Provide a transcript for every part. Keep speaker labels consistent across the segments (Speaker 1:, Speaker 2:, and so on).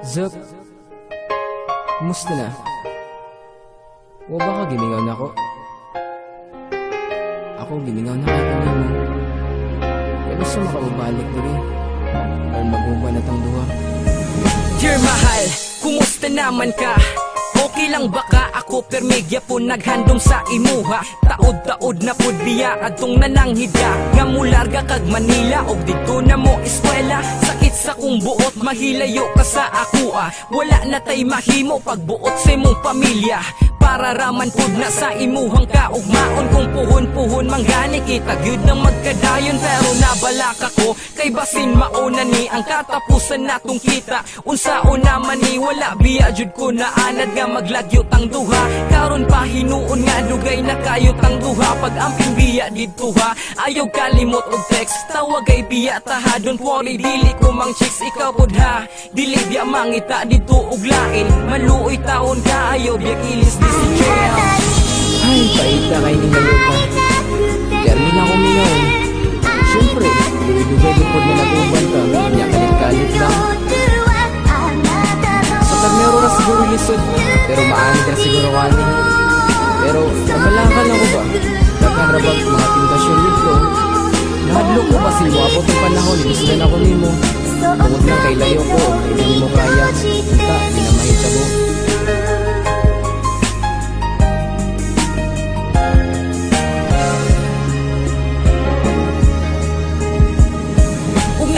Speaker 1: Zup, kumusta na? O baka gimingaw na ako? Ako gimingaw na kahit ano mo. Kaya gusto makababalik na rin. Or mag-uba na tang duha.
Speaker 2: Dear mahal, kumusta naman ka? Okay lang baka ako permegya po naghandom sa imuha. Taod-taod na pud biya adtong nananghidya. Nga mularga kag Manila og dito na mo eskwela. Sakit sa kong buot mahilayo ka sa akua. Wala na tay mahimo pagbuot sa imong pamilya. Para raman pud na sa imuhang kaugmaon. Kung puhon-puhon manggani kita gyud nang magkadayon. Pero nabalak ako kay basin mauna ni ang katapusan natong kita. Unsaon naman ni wala biya jud ko na anad nga maglagyot ang duha. Karon pa hinuon nga dugay na kayot ang duha. Pag amping biya didto ha, ayaw kalimot og text. Tawag ay biya taha, don't worry dili ko mang chicks ikaw pud ha. Dili biya mangita didto og lain. Maluoy taon ka ayaw biya kilis di si jail.
Speaker 1: Ay, paita kay ni Malupa. Garmin ako mingaw. Siyempre, dugay din po na natuban ka. Kanya kalit-kalit lang. Sa karnero na siguro lisod. Pero maani ka siguro kani. Pero nabalakan ako ba? Dagan rabag mga tintasyon dito. Nahadlo ko ba sila abot ang panahon. Gusto na ako nimo. Tungod lang kay layo ko. Hindi mo kaya. Punta, di na mahitabo.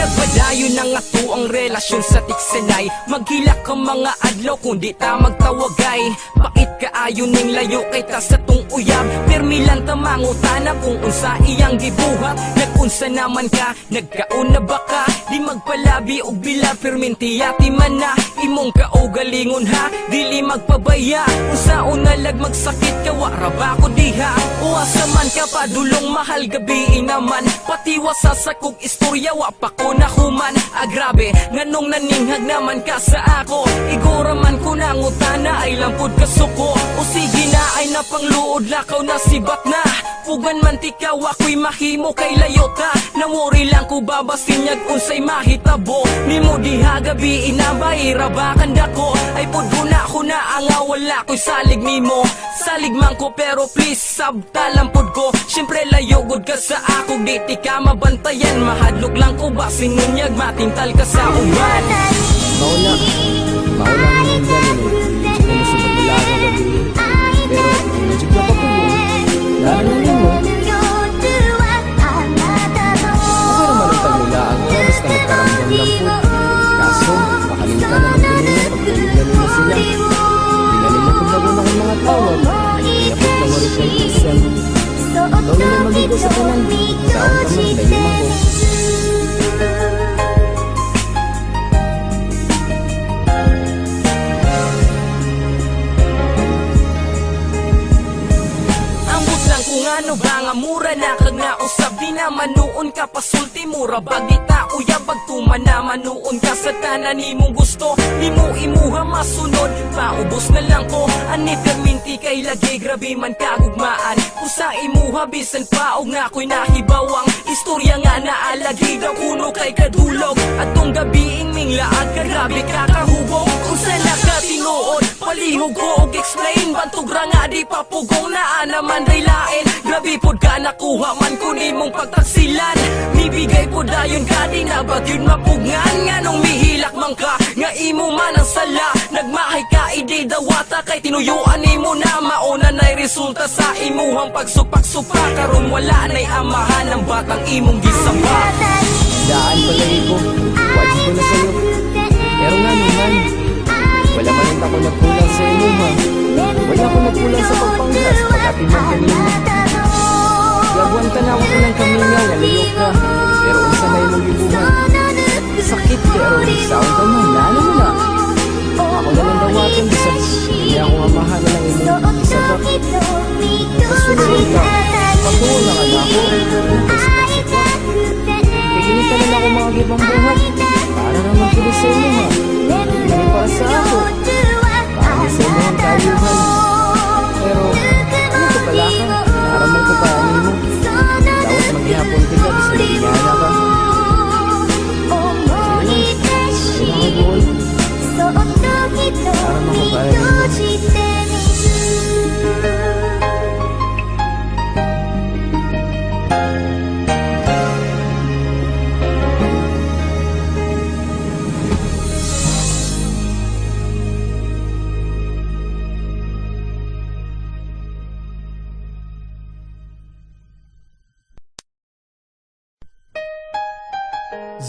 Speaker 2: Nagpadayon na nga to ang relasyon sa tiksenay. Maghilak ka mga adlaw kundi ta magtawagay. Bakit kaayon ning layo kay ta sa tong uyab? Permilan ta mangutana kung unsa iyang gibuhat. Nag-unsa naman ka, nagkaon na ba ka? Di magpalabi og bila permintiyati man na. Imong kaugalingon ha, dili magpabaya. Unsaon na lag magsakit ka wara ba ko diha? Uwasa man ka padulong mahal gabi naman. Patiwa sa sakog istorya wa pa ko nahuman. Grabe, nganong naninghag naman ka sa ako. Igura man ko nangutana ay lampod ka suko. O sige na ay napangluod lakaw na sibat na. Pugan man tikaw ako'y mahimo kay layota. Namuri lang ko babasinyag unsay mahitabo. Nimo diha gabi inabayra ba kanda ko. Ay pudgo na ko na ang wala ko'y salig nimo. Salig man ko pero please sabtalan pud ko. Siyempre layo gud ka sa ako di ka mabantayan. Mahadlok lang ko ba sinunyag matintal ka sa uban.
Speaker 1: Mauna naman dyan hindi ko masubag nila ako gabi. Pero medyo na pa po lalo na mo. Okay naman ang tagmula ang oras na nagkaramdam lang po. Kaso makalimutan naman ko nila pagpuliganin na sila. Tingalimot ko na po ng mga tawag. Kaya po ka marit kay Isan. Ikaw na lang magigo sa kanan. Taon ka man, dahil ako.
Speaker 2: Ano ba nga mura na kag nausab di na manuon ka pasulti mura bagita uya pagtuman na manuon ka sa tanan nimong gusto nimo imuha masunod paubos na lang ko ani perminti kay lagi grabe man kagugmaan usa imuha bisan pa og na ko'y nahibawang istorya nga naalagi daw kuno kay kadulog atong gabiing minglaag ka grabe ka kahubog unsa na ka tinuod palihog ko og explain bantog ra nga di papugong naa naman daylain. Grabe pod ka nakuha man ko nimong pagtaksilan. Mibigay pod dayon ka di na ba yun mapugnan. Nga nung mihilak man ka nga imo man ang sala. Nagmahay ka idi dawata kay tinuyuan nimo na mauna na'y resulta sa imuhang pagsupak-supak. Karon wala na'y amahan ng batang imong gisamba.
Speaker 1: Daan palagi ko, wajib ko na sa'yo. Pero nga naman, wala man ang ako nagkulang sa imuha. Wala ko nagkulang sa pagpanggas pag-atiman kanina. Gagwan ka na ako ng kamingaw, nalayo ka. Pero unsa na imong gibuhat. Sakit pero saon ka man, lalo mo na. Ako na lang dawatin, bisan hindi ako amahan na lang imong isabak. Kasunod ka, patuon na ka na ako. Kaya ginita na ako mga gibang buhat. Para naman kini sa imuha. Hindi para sa ako. Para sa imuhang kayuhan. Pero, ano ka pala ka? Naramang ko pa mo. Dapat maghihapon ka, bisa nagingana ka. Sige lang, ayun ako buol.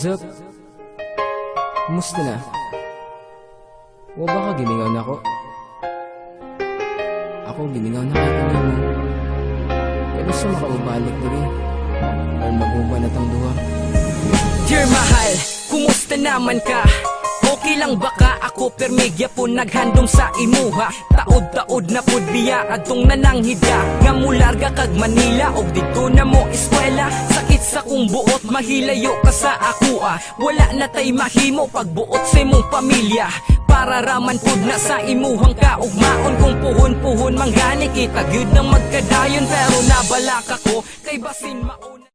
Speaker 1: Zup, kumusta na? O baka gimingaw na ako? Ako gimingaw na kahit ano mo. Kaya gusto makaubalik na rin. Or mag-uba na tang duha.
Speaker 2: Dear mahal, kumusta naman ka? Okay lang baka ako permigya po naghandom sa imuha. Taod-taod na pud biya adtong nananghidya nga mularga kag Manila og dito na mo eskwela. Sakit sa kong buot mahilayo ka sa akua. Wala na tay mahimo pagbuot sa imong pamilya. Para raman pud na sa imuhang kaugmaon kung puhon-puhon manggani kita gyud nang magkadayon pero nabalak ako kay basin mauna.